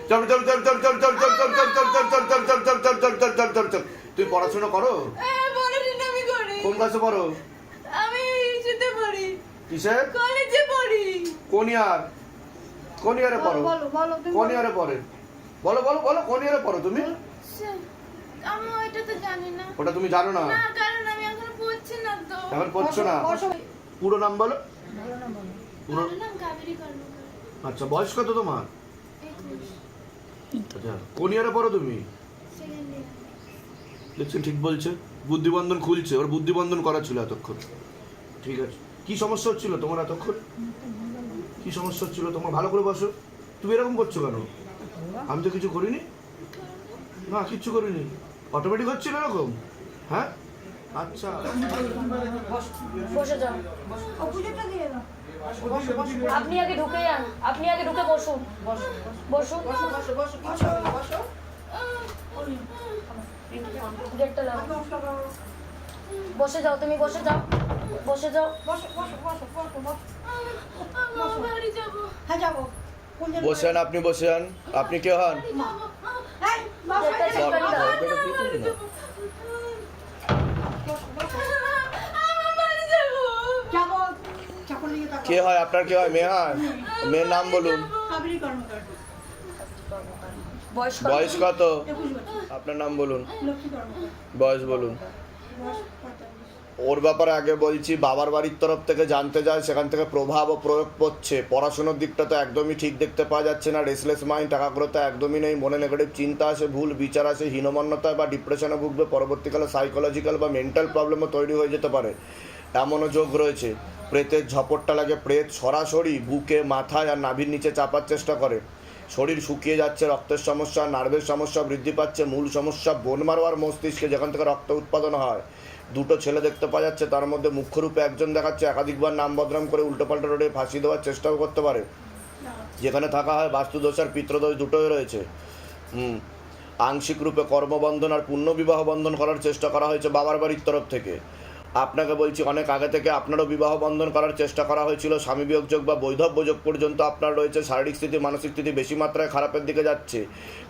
চল চল চল চল চল চল চল চল চল চল চল চল চল চল চল চল চল চল চল চল। তুই পড়াশোনা করো? আমি করি। কোন ক্লাসে পড়ো? আমি ইসেতে পড়ি। কিসে? কলেজে পড়ি। কোন ইয়ার? কোন ইয়ারে পড়ো? কোন ইয়ারে পড়ে? বলো বলো বলো, কোন ইয়ারে পড়ো তুমি? আমি ওইটা তো জানি না। ওটা তুমি জানো না? না, কারণ আমি এখন পড়ছি না তো। এখন পড়ছো না? পুরো নাম বলো। পুরো আমার নাম কাবেরী কর্মকার। আচ্ছা, বয়স কত তোমার? 21 আচ্ছা, কোন ইয়ারে পড়ো তুমি? Second year. দেখছেন, ঠিক বলছে। বুদ্ধিবন্ধন খুলছে, ওর বুদ্ধিবন্ধন করা ছিল এতক্ষণ। ঠিক আছে, কি সমস্যা হচ্ছিল তোমার এতক্ষণ? কি সমস্যা হচ্ছিল তোমার? ভালো করে বসো। তুমি এরকম করছো কেন? আমি তো কিছু করিনি। না, কিচ্ছু করিনি। অটোমেটিক হচ্ছিল এরকম? হ্যাঁ, আচ্ছা। বসে যাও। আপনি আগে ঢুকে যান, আপনি আগে ঢুকে বসুন। বসুন। গেটটা লাগাও। বসে যাও, তুমি বসে যাও। বসে যাও। আমি বাড়ি যাবো। বসেন, আপনি বসেন। আপনি কে হন? গেটটা চেপে দাও। কে হয় আপনার? কে হয়? মেয়ে হয়? মেয়ের নাম বলুন। বয়স কত? বয়স কত? আপনার নাম বলুন। বয়স বলুন। ওর ব্যাপারে আগে বলছি, বাবার বাড়ির তরফ থেকে জানতে যায়, সেখান থেকে প্রভাব ও প্রয়োগ পড়ছে। পড়াশোনার দিকটা তো একদমই ঠিক দেখতে পাওয়া যাচ্ছে না। রেসলেস মাইন্ড, টাকাগ্রতা একদমই নেই। মনে নেগেটিভ চিন্তা আসে, ভুল বিচার আসে, হীনমন্যতায় বা ডিপ্রেশনে ভুগবে। পরবর্তীকালে সাইকোলজিক্যাল বা মেন্টাল প্রবলেমও তৈরি হয়ে যেতে পারে, এমনও যোগ রয়েছে। প্রেতের ঝপটটা লাগে। প্রেত সরাসরি বুকে, মাথায় আর নাভির নিচে চাপার চেষ্টা করে। শরীর শুকিয়ে যাচ্ছে, রক্তের সমস্যা, নার্ভের সমস্যা বৃদ্ধি পাচ্ছে। মূল সমস্যা বোন মারো আর মস্তিষ্কে, যেখান থেকে রক্ত উৎপাদন হয়। দুটো ছেলে দেখতে পাওয়া যাচ্ছে, তার মধ্যে মুখ্যরূপে একজন দেখাচ্ছে, একাধিকবার নাম বদনাম করে উল্টোপাল্টা রোডে ফাঁসি দেওয়ার চেষ্টাও করতে পারে। যেখানে থাকা হয় বাস্তুদোষ আর পিতৃদোষ দুটোই রয়েছে। আংশিক রূপে কর্মবন্ধন আর পুণ্যবিবাহ বন্ধন করার চেষ্টা করা হয়েছে বাবার বাড়ির তরফ থেকে। আপনাকে বলছি, অনেক আগে থেকে আপনারও বিবাহ বন্ধন করার চেষ্টা করা হয়েছিল। স্বামী বিয়োগ যোগ বা বৈধব্য যোগ পর্যন্ত আপনার রয়েছে। শারীরিক স্থিতি, মানসিক স্থিতি বেশি মাত্রায় খারাপের দিকে যাচ্ছে।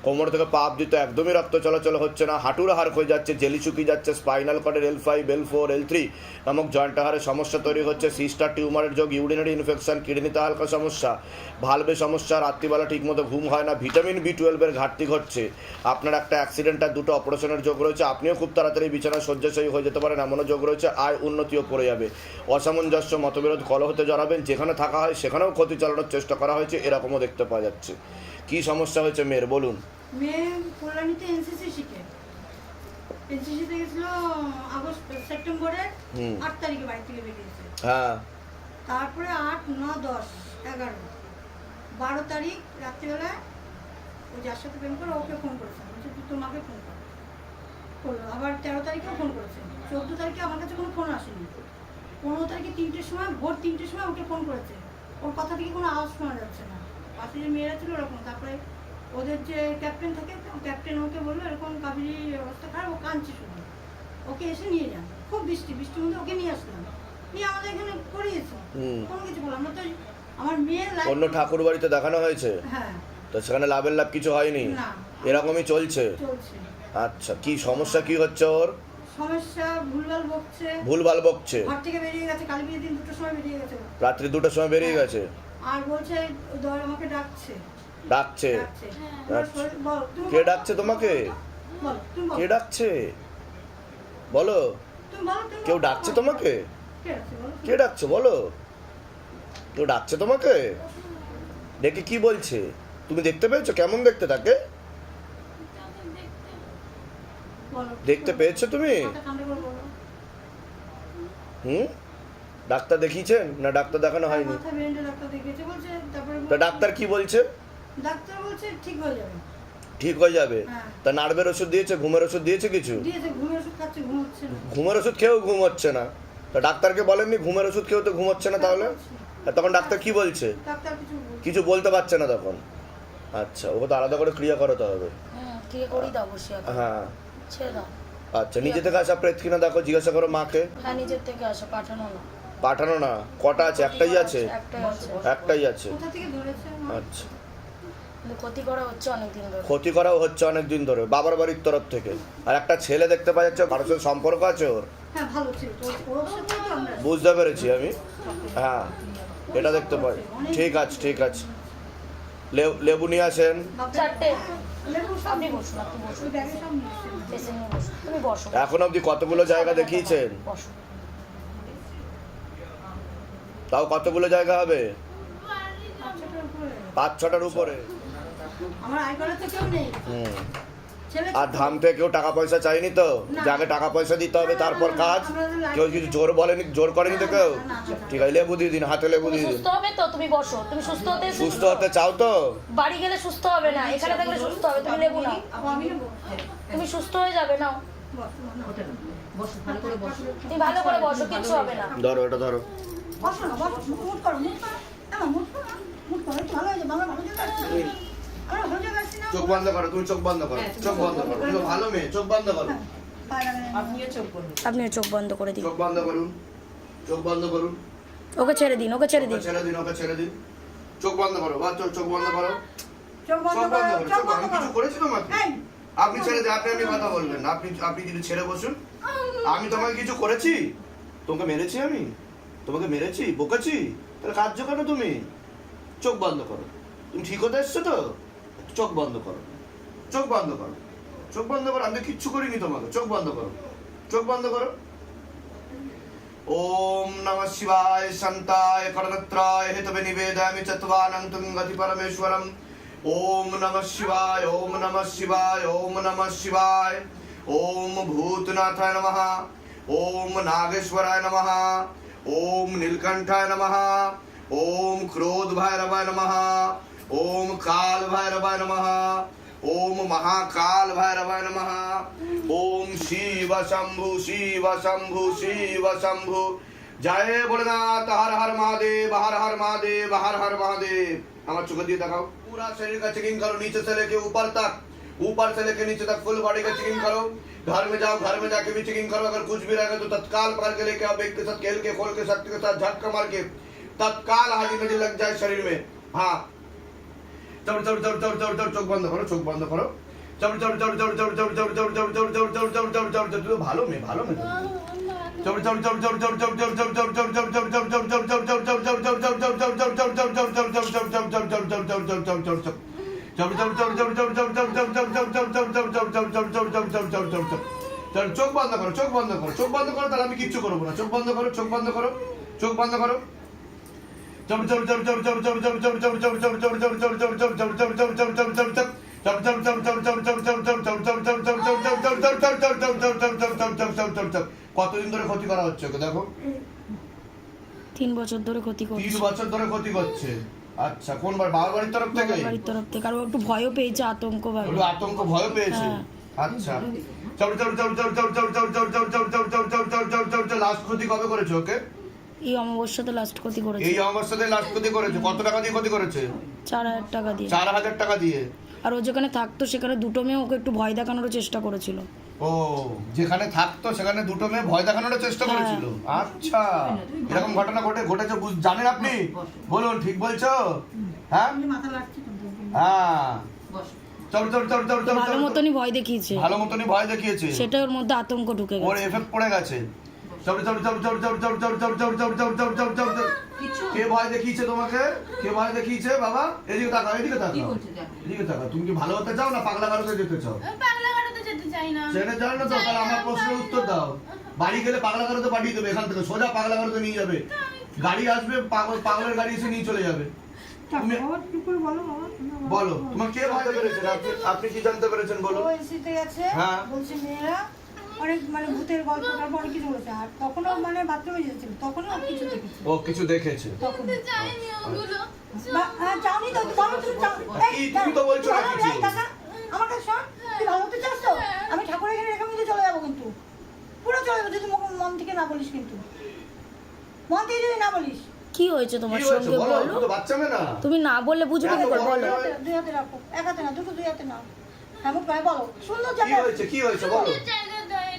কোমর থেকে পা অবধি তো একদমই রক্ত চলাচল হচ্ছে না। হাঁটুর হাড় হয়ে যাচ্ছে, জেলি শুকিয়ে যাচ্ছে। স্পাইনাল কর্ডের L5, L4, L3 নামক জয়েন্ট হাড়ের সমস্যা তৈরি হচ্ছে। সিস্টার টিউমারের যোগ, ইউরিনারি ইনফেকশন, কিডনিতে হালকা সমস্যা, ভালভে সমস্যা, রাত্রিবেলা ঠিকমতো ঘুম হয় না, ভিটামিন B12 ঘাটতি ঘটছে। আপনার একটা অ্যাক্সিডেন্ট আর দুটো অপারেশনের যোগ রয়েছে। আপনিও খুব তাড়াতাড়ি বিছানায় শয্যাশায়ী হয়ে যেতে পারেন, এমনও যোগ রয়েছে। আয় উন্নতিও পড়ে যাবে। অসামঞ্জস্য, মতবিরোধ, কলহতে জড়াবেন। যেখানে থাকা হয় সেখানেও ক্ষতি চালানোর চেষ্টা করা হয়েছে, এরকমও দেখতে পাওয়া যাচ্ছে। কি সমস্যা হয়েছে মেয়ের বলুন? মেয়ে কল্যাণীতে এনসিসি শিখে, এনসিসিতে গেছিল সেপ্টেম্বরের 8 তারিখে বাড়ি থেকে বেরিয়েছে। হ্যাঁ, তারপরে 8, 9, 10, 11, 12 তারিখ রাত্রিবেলায় ও যার সাথে প্রেম করে ওকে ফোন করেছে, বলছে তুই তোমাকে ফোন করলো। আবার 13 তারিখেও ফোন করেছে। 14 তারিখে আমার কাছে কোনো ফোন আসেনি। 15 তারিখে 3টের সময়, ভোর 3টের সময় ওকে ফোন করেছে। ওর কথা থেকে কোনো আওয়াজ শোনা যাচ্ছে না। পাশে যে মেয়েরা ছিল ওরকম। তারপরে ওদের যে ক্যাপ্টেন থাকে, ক্যাপ্টেন ওকে বললো এরকম কাবেরীর অবস্থা খারাপ, ও কাঁদছে শুধু, ওকে এসে নিয়ে যান। খুব বৃষ্টির মধ্যে ওকে নিয়ে আসলাম, নিয়ে আমাদের এখানে করিয়েছে। কোনো কিছু বললাম না তো। আমার মেয়ের অন্য ঠাকুর বাড়িতে দেখানো হয়েছে? হ্যাঁ। তো সেখানে লাভের লাভ কিছু হয়নি? না, এরকমই চলছে। আচ্ছা, কি সমস্যা কি হচ্ছে ওর? সমস্যা ভুলভাল বকছে। ভুলভাল বকছে? ঘর থেকে বেরিয়ে গেছে, কালী বিয়ের দিন 2টোর সময় বেরিয়ে গেছে। রাত্রি 2টার সময় বেরিয়ে গেছে? আর বলছে আমাকে ডাকছে। ডাকছে? বল, কে ডাকছে তোমাকে? বল, তুমি বল। কে ডাকছে বলো? তুমি বলো, তুমি কেউ বল। ডাকছে তোমাকে? কে ডাকছে বলো? কে ডাকছে বলো? কেউ ডাকছে তোমাকে? ডেকে কি বলছে? তুমি দেখতে পেয়েছো? কেমন দেখতে তাকে? বলো। দেখতে পেয়েছো তুমি? মাথা ঠান্ডা করে বলো। ডাক্তার দেখিয়েছেন না ডাক্তার দেখানো হয়নি? মাথা বেন্ডে ডাক্তার দেখিয়েছে, বলছে। তারপরে তা ডাক্তার কি বলছে? ডাক্তার বলছে ঠিক হয়ে যাবে। ঠিক হয়ে যাবে? হ্যাঁ। তা নার্ভের ওষুধ দিয়েছে, ঘুমের ওষুধ দিয়েছে কিছু? দিয়েছে, ঘুমের ওষুধ খাচ্ছে, ঘুম হচ্ছে না। ঘুমের ওষুধ খেয়েও ঘুম হচ্ছে না? তা ডাক্তারকে বলেননি ঘুমের ওষুধ খেয়েও তো ঘুম হচ্ছে না? তাহলে আর তখন ডাক্তার কি বলছে? ডাক্তার কিছু বলতে পারছে না তখন? আচ্ছা, ওকে তো আলাদা করে ক্রিয়া করাতে হবে। ক্রিয়া করি দাও, অবশ্যই। হ্যাঁ, ছেড়ে দাও। আচ্ছা, নিজে থেকে আসা প্রেত কিনা দেখো, জিজ্ঞাসা করো মাকে। হ্যাঁ, নিজের থেকে আসো, পাঠানো না। পাঠানো না? কটা আছে? একটাই আছে? একটাই আছে। একটাই আছে? কোথা থেকে ধরেছে? আচ্ছা, কিন্তু ক্ষতি করা হচ্ছে অনেক দিন ধরে। ক্ষতি করাও হচ্ছে অনেক দিন ধরে বাবার বাড়ির তরফ থেকে। আর একটা ছেলে দেখতে পাওয়া যাচ্ছে, কারোর সাথে সম্পর্ক আছে ওর? হ্যাঁ ভালো ছিল তো, ওর সাথে তো আমরা বুঝতে পেরেছি আমি। হ্যাঁ এটা দেখতে পাই। ঠিক আছে ঠিক আছে, লেবু নিয়ে আসেন। চারটে। লেবু সব আপনি বসুন, আপনি বসুন, ওই ব্যাগে সব নিয়ে এসেছি। বেশি নিয়ে বসুন, তুমি বসো, এখন অবধি কতগুলো জায়গা দেখিয়েছেন? বসো। তাও কতগুলো জায়গা হবে? বাচ্চাটার 5-6টার উপরে। উপরে। আমার আয় করার তো কেউ নেই। হুম। ছেলে আর ধাম থেকে কেউ টাকা পয়সা চাইনি তো? যাকে টাকা পয়সা দিতে হবে তারপর কাজ? কেউ কিছু জোর বলেনি, জোর করেনি তো কেউ? ঠিক আছে, লেবু দিয়ে দিন, হাতে লেবু তুমি দিয়ে দিন। সুস্থ হবে তো? তুমি বসো, তুমি সুস্থ হতে এসেছো সুস্থ তো? হতে চাও তো? বাড়ি গেলে সুস্থ হবে না, এখানে থাকলে সুস্থ হবে। তুমি লেবু নাও, আমি নেবো। তুমি সুস্থ হয়ে যাবে। নাও, বসো ভালো করে বসো। তুমি ভালো করে বসো, কিচ্ছু হবে না। ধরো এটা ধরো। বসো না, বসো, মুখ করো, মুখ করো। আমার মুখ করো, মুখ করো, একটু ভালো হয়েছে, ভালো জায়গা আসছি। আমরা ভালো জায়গা আসছি না? চোখ বন্ধ করো, তুমি চোখ বন্ধ করো, চোখ বন্ধ করো। তুমি তো ভালো মেয়ে, চোখ বন্ধ করো। আপনিও চোখ বন্ধ করে দিন। চোখ বন্ধ করুন, চোখ বন্ধ করুন। ওকে ছেড়ে দিন, ওকে ছেড়ে ওকে দিন। ছেড়ে দিন, ওকে ছেড়ে দিন। চোখ বন্ধ করো, বা চোখ বন্ধ করো। চোখ বন্ধ চোখ বন্ধ করো, করো, চোখ চোখ বন্ধ আমি কিছু করো। করেছি তোমাকে? এই, আপনি ছেড়ে দিন, আপনি কথা বলবেন না। আপনি যদি ছেড়ে বসুন। আমি তোমাকে কিছু করেছি? তোমাকে মেরেছি আমি? তোমাকে মেরেছি, বকেছি? তাহলে কার্য কেন তুমি? চোখ বন্ধ করো। তুমি ঠিক হতে এসছো তো? চোখ বন্ধ করো, চোখ বন্ধ করো, চোখ বন্ধ করো। আমি তো কিচ্ছু করিনি তোমাকে। চোখ বন্ধ করো, চোখ বন্ধ করো। ওম নমঃ শিবায় শান্তায় করণত্রায় হেতবে নিবেদয়ামি চত্বানন্तं গতি পরমেশ্বরম। ওম নমঃ শিবায়, ওম নমঃ শিবায়, ওম নমঃ শিবায়। ওম ভূতনাথায় নমঃ, ওম নাগেশ্বরায় নমঃ, ওম নীলকণ্ঠায় নমঃ, ওম ক্রোধ ভৈরবায় নমঃ, ওম কাল ভৈরবায় নমঃ, ওম মহাকাল ভৈরবায় নমঃ। ওম শিব শম্ভু শিব শম্ভু শিব শম্ভু। জয় ভোলেনাথ, হর হর মহাদেव, हर हर महादेव, हर हर महादेव। আমার চোখে দিয়ে দেখাও। पूरा शरीर का चेकिंग करो, नीचे से लेके ऊपर तक, ऊपर से लेके नीचे तक फुल बॉडी का चेकिंग करो। घर में जाओ, घर में जाके भी चेकिंग करो। अगर कुछ भी रहेगा तो तत्काल पकड़ के लेके आओ, बेग के साथ खेल के खोल के शक्ति के साथ झटका मार के तत्काल हाजी नदी लग जाए शरीर में। हाँ, चौड़ चौड़ चौड़ चौड़ चौड़ चौड़ चौक बंद करो, चौक बंद करो। चौड़ चौड़ चौड़ चौड़ चौड़ चौड़ चौड़ चौड़ चौड़ चौड़ चौड़ चौड़ चौड़ चौड़ चौड़ चौड़ भालो में भालो में चौड़ चौड़ चौड़ चौड़ चौड़ चौड़ चौड़ चौड़ चौड़ चौड़ चौड़ चौड़ चौड़ चौड़ चौड़ चौड़ चौड़ चौड़ চোখ বন্ধ করো, চোখ বন্ধ করো, চোখ বন্ধ করো। তাহলে আমি কিচ্ছু করবো না। চোখ বন্ধ করো, চোখ বন্ধ করো, চোখ বন্ধ করো। কতদিন ধরে ক্ষতি করা হচ্ছে ওকে? দেখো 3 বছর ধরে ক্ষতি করছে। 3 বছর ধরে ক্ষতি করছে। আচ্ছা, কোন বাবার বাড়ির তরফ থেকে? বাবার বাড়ির তরফ থেকে। আর ও একটু ভয়ও পেয়েছে, আতঙ্ক ভাবে। একটু আতঙ্ক ভয় পেয়েছে। হ্যাঁ। আচ্ছা, লাস্ট ক্ষতি কবে করেছে ওকে? এই অমাবস্যাতে লাস্ট ক্ষতি করেছে। এই অবস্থাতে লাস্ট ক্ষতি করেছে। কত টাকা দিয়ে ক্ষতি করেছে? 4000 টাকা দিয়ে। 4000 টাকা দিয়ে। আর ও যেখানে থাকতো সেখানে দুটো মেয়ে ওকে একটু ভয় দেখানোর চেষ্টা করেছিল। ও, যেখানে থাকতো সেখানে দুটো মেয়ে ভয় দেখানোর চেষ্টা করেছিল। আচ্ছা, এরকম ঘটনা ঘটেছে জানেন আপনি? বলুন, ঠিক বলছো? হ্যাঁ আমি মাথা লাগছে কিন্তু। হ্যাঁ, চল চল চল চল চল। ভালো মতনই ভয় দেখিয়েছে। ভালো মতনই ভয় দেখিয়েছে। সেটা ওর মধ্যে আতঙ্ক ঢুকে ওর গেছে। এফেক্ট পড়ে গেছে। চল চল চল চল চল চল চল চল চল চল চল চল চল চল চল। কে ভয় দেখিয়েছে তোমাকে? কে ভয় দেখিয়েছে বাবা? এদিকে তাকাও, এদিকে তাকাও, এদিকে তাকাও। তুমি কি ভালো হতে চাও না পাগলা গারোতে যেতে চাও? আমি পাগলা গারোতে যেতে চাই না। সেটা জানো না তো? তাহলে আমার প্রশ্নের উত্তর দাও। বাড়ি গেলে পাগলা গারোতে পাঠিয়ে দেবে, এখান থেকে সোজা পাগলা গারোতে নিয়ে যাবে। গাড়ি আসবে, পাগলের গাড়ি এসে নিয়ে চলে যাবে। তুমি বাবা, চুপ করে বলো বাবা। বলো, তোমার কে ভয় পেরেছেন? আপনি কি জানতে পেরেছেন বলো? ও এসিতে গেছে, হ্যাঁ। বলছে মেয়েরা অনেক মানে ভূতের গল্প তারপর অনেক কিছু বলেছে। আর তখনও মানে বাথরুমে যেতেছিল, তখনও কিছু দেখেছে। ও কিছু দেখেছে। তখন যাইনি ওগুলো। চাওনি তো, বলো তুমি চাও। কি তুমি তো বলছো না কিছু। এই টাকা আমার কাছে শোন, তুই ভালো হতে চাস তো? আমি ঠাকুরের এখানে রেখে কিন্তু চলে যাবো, কিন্তু পুরো চলে যাবো যদি মন থেকে না বলিস, কিন্তু মন থেকে যদি না বলিস। কি হয়েছে তোমার কি হয়েছে সঙ্গে বলো? বলো? তুমি তো বাচ্চা মেয়ে না। তুমি না বললে বুঝবে কি করে? বলো। দুই হাতে রাখো, এক হাতে না, দুটো দুই হাতে নাও। এমন ভাই বলো, সুন্দর কি জায়গা। হয়েছে? কি হয়েছে বলো? জায়গা দাও,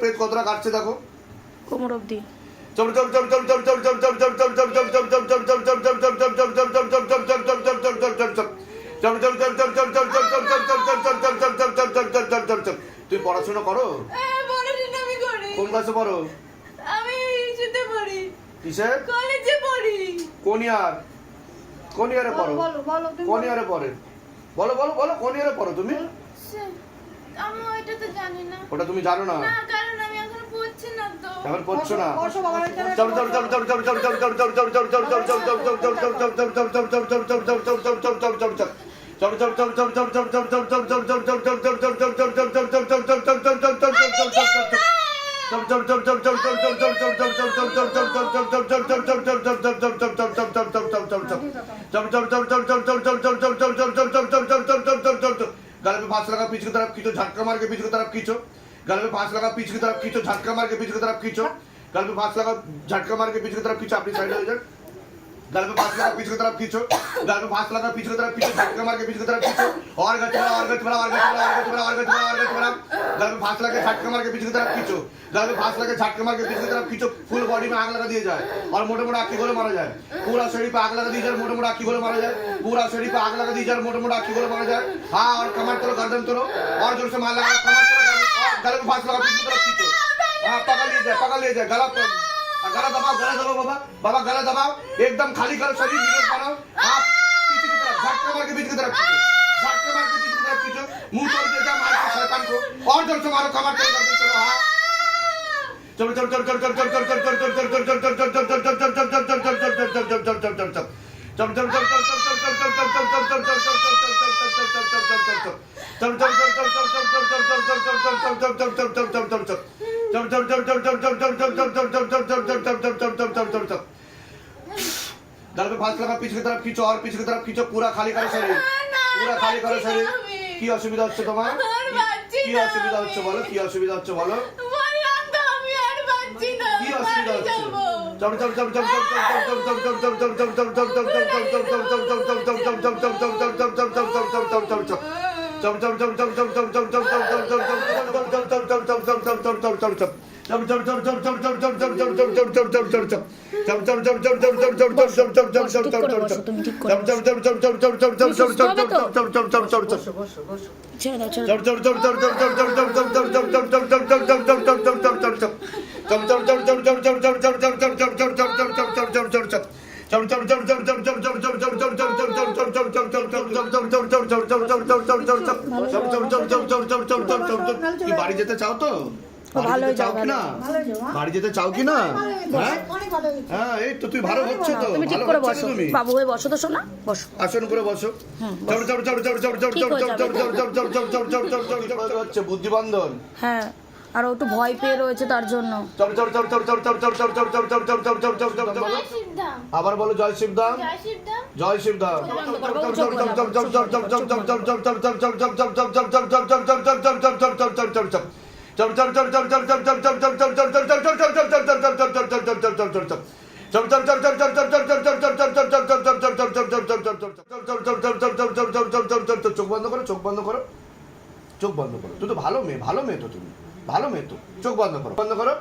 পেট কতটা কাটছে দেখো। কোমর অবধি। তুই পড়াশোনা করো? পড়াশোনা আমি করি। কোন ক্লাসে পড়ো? আমি ইসেতে পড়ি, কিসে? কলেজে পড়ি। কোন ইয়ার? কোন ইয়ারে পড়ো? বলো বলো তুমি কোন ইয়ারে পড়ে? বলো বলো বলো, কোন ইয়ারে পড়ো তুমি? আমি ওইটা তো জানি না। ওটা তুমি জানো না? না, কারণ আমি এখন পড়ছি না তো। এখন পড়ছো না? বসো বাবার এখানে गले पे फांस लगा पीछे की तरफ खींचो, झटका मार के पीछे की तरफ खींचो। गले पे फांस लगा पीछे की तरफ खींचो, झटका मार के पीछे की तरफ खींचो। गले पे फांस लगा झटका मार के पीछे की तरफ खींचो, अपनी साइड हो जाए। गले पे फांस लगा पीछे की तरफ खींचो, गले पे फांस लगा पीछे की तरफ खींचो, झटका मार के पीछे की तरफ खींचो। और गति बढ़ा, और गति बढ़ा, और गति बढ़ा, और गति बढ़ा, और गति बढ़ा, और गति बढ़ा। गले पे फांस लगा झटका मार के पीछे की तरफ खींचो, गले पे फांस लगा झटका मार के पीछे की तरफ खींचो। फुल बॉडी में आग लगा दिया जाए और मोटे मोटे आँखी गोले मारा जाए। पूरा शरीर पे आग लगा दी जाए, मोटे मोटे आँखी गोले मारा जाए। पूरा शरीर पे आग लगा दी जाए, मोटे मोटे आँखी गोले मारा जाए। हाँ, और कमर तोड़ो, गर्दन तोड़ो, और जोर से मार लगा, कमर तोड़ो, गले पे फांस लगा पीछे की तरफ खींचो। हाँ, पकड़ लिया जाए, पकड़ लिया जाए। गला दबाओ, गला दबाओ बाबा, बाबा गला दबाओ, एकदम खाली करो, शरीर नीचे बनाओ। आप पीछे की तरफ झटका मार के पीछे की तरफ खींचो, झटका मार के पीछे की तरफ खींचो। मुंह तोड़ दिया जाए, मार के शैतान को, और जोर से मारो, कमर तोड़ो, गर्दन तोड़ो। हाँ, चलो चलो चलो चलो चलो चलो चलो चलो चलो चलो चलो गले पे फांस लगा पीछे की तरफ खींचो, और पीछे की तरफ खींचो। पूरा खाली करो शरीर, पूरा खाली करो शरीर। কি অসুবিধা হচ্ছে তোমার? কি অসুবিধা হচ্ছে বলো, কি অসুবিধা হচ্ছে বলো? কি অসুবিধা হচ্ছে? চল চল চল চল চল কি বাড়ি যেতে চাও তো? বাড়ি যেতে চাও কি না ভালো হয়েছে মা বাড়ি যেতে চাও কি না হ্যাঁ অনেক ভালো হয়েছে হ্যাঁ এই তো তুই ভালো হচ্ছে তো তুমি ঠিক ভালো করে হচ্ছে বসো তো তুমি বাবু হয়ে বসো তো শোনা বসো আসন করে বসো হচ্ছে বুদ্ধিবন্ধন হ্যাঁ আর ও একটু ভয় পেয়ে রয়েছে তার জন্য জয় শিবধাম আবার বলো জয় শিবধাম জয় শিবধাম জয় শিবধাম চোখ বন্ধ করো চোখ বন্ধ করো চোখ বন্ধ করো তুই তো ভালো মেয়ে তো তুমি ভালো মেয়ে তো চোখ বন্ধ করো বন্ধ করো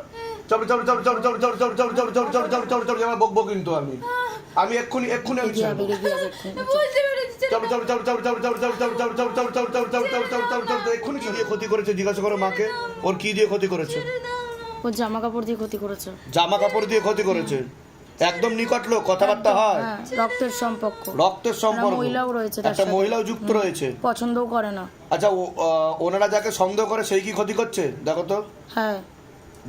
বকবো কিন্তু আমি এক্ষুনি আমি ছাড়বো। বুঝতে পেরেছি এক্ষুনি কি দিয়ে ক্ষতি করেছে জিজ্ঞাসা করো মাকে ওর কি দিয়ে ক্ষতি করেছে ও জামা কাপড় দিয়ে ক্ষতি করেছে জামা কাপড় দিয়ে ক্ষতি করেছে একদম নিকট লোক কথাবার্তা হয় হ্যাঁ রক্তের সম্পর্ক রক্তের সম্পর্ক একটা মহিলাও রয়েছে তার একটা সাথে। মহিলাও যুক্ত রয়েছে পছন্দও করে না আচ্ছা ওনারা যাকে সন্দেহ করে সেই কি ক্ষতি করছে দেখো তো হ্যাঁ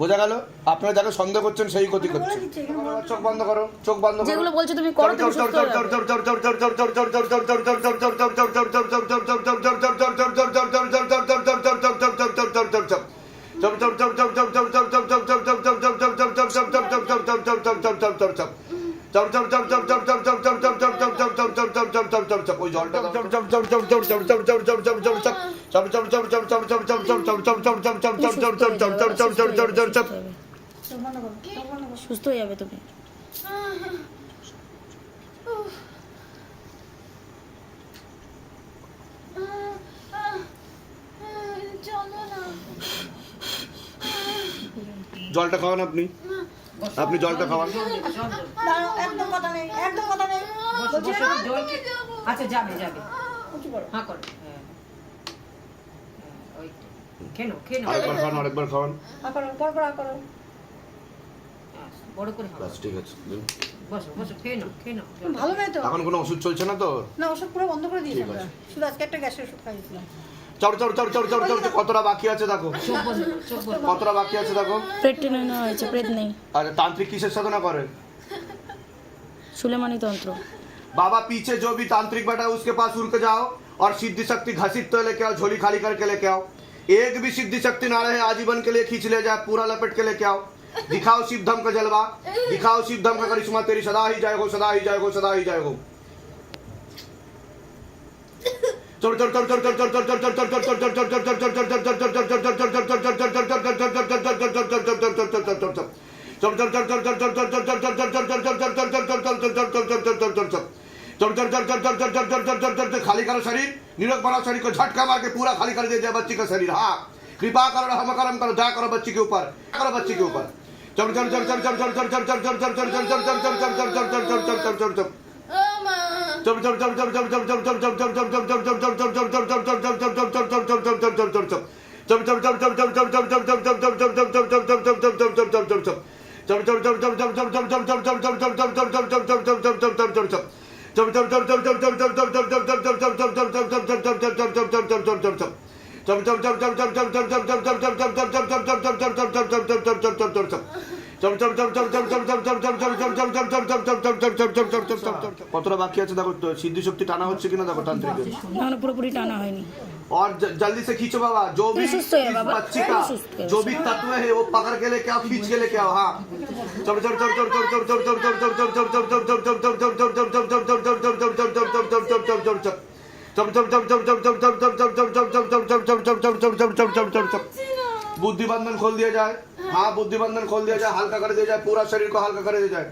বোঝা গেল আপনারা যাকে সন্দেহ করছেন সেই ক্ষতি করছে বলে দিচ্ছে এখানে চোখ বন্ধ করো চোখ বন্ধ করো যেগুলো বলছো তুমি করো তুমি সুস্থ হয়ে যাবে। ওই জলটা চোখ বন্ধ করো চোখ বন্ধ করো সুস্থ হয়ে যাবে তুমি চলো না জলটা খাওয়ান আপনি জলটা খাওয়ান দাঁড়াও, একদম কথা নেই একদম কথা নেই বলছি না, আচ্ছা যাবে যাবে উঁচু করো। হ্যাঁ করো হ্যাঁ ওই খেনো আরেকবার খাওয়ান আরেকবার খাওয়ান করো পর পর করো বড় করে হবে ব্যাস ঠিক আছে দিন। বসো খেনো ভালো মেয়ে তো এখন কোনো ওষুধ চলছে না তো না ওষুধ পুরো বন্ধ করে দিয়েছি ঠিক আমরা আছে। শুধু আজকে একটা গ্যাসের ওষুধ খাইয়েছিলাম কতটা বাকি আছে দেখো চোখ বন্ধ চোখ বন্ধ কতটা বাকি আছে দেখো পেট টেনে নেওয়া হয়েছে পেট নেই আচ্ছা तांत्रिक किससे साधना करे সুলেমানি তন্ত্র बाबा पीछे जो भी तांत्रिक बैठा है उसके पास उड़ के जाओ और सिद्धि शक्ति घसीट तो लेके आओ झोली खाली करके लेके आओ एक भी सिद्धि शक्ति ना रहे आजीवन के लिए खींच ले जाए पूरा लपेट के लेके आओ दिखाओ शिव धम का जलवा दिखाओ शिव धम का करिश्मा तेरी सदा ही जाए हो सदा ही जाए हो सदा ही जाए हो खाली करो शरीर निरोग बनाओ शरीर को झटका मार के पूरा खाली कर दे दिया बच्ची का शरीर हाँ कृपा करो रहम करम करो दया करो बच्ची के ऊपर करो बच्ची के ऊपर কতটা বাকি আছে দেখো সিদ্ধি শক্তি টানা হচ্ছে কিনা দেখো তান্ত্রিকের না পুরোপুরি টানা হয়নি और जल्दी से खींचो बाबा जो भी तुम सुस्त हो इस बाबा, बच्ची तुम का सुस्त हो। जो भी तत्व है वो पकड़ के लेके आओ खींच के लेके आओ हाँ बुद्धिबंधन खोल दिया जाए हाँ बुद्धिबंधन खोल दिया जाए हल्का कर दिया जाए पूरा शरीर को हल्का कर दिया जाए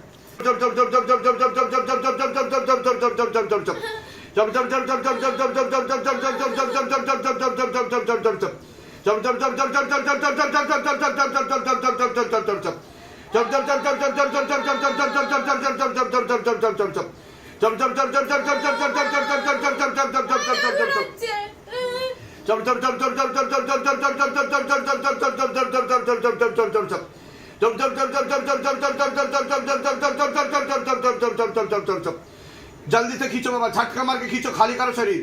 जल्दी से खींचो बाबा झटका मार के खींचो खाली करो शरीर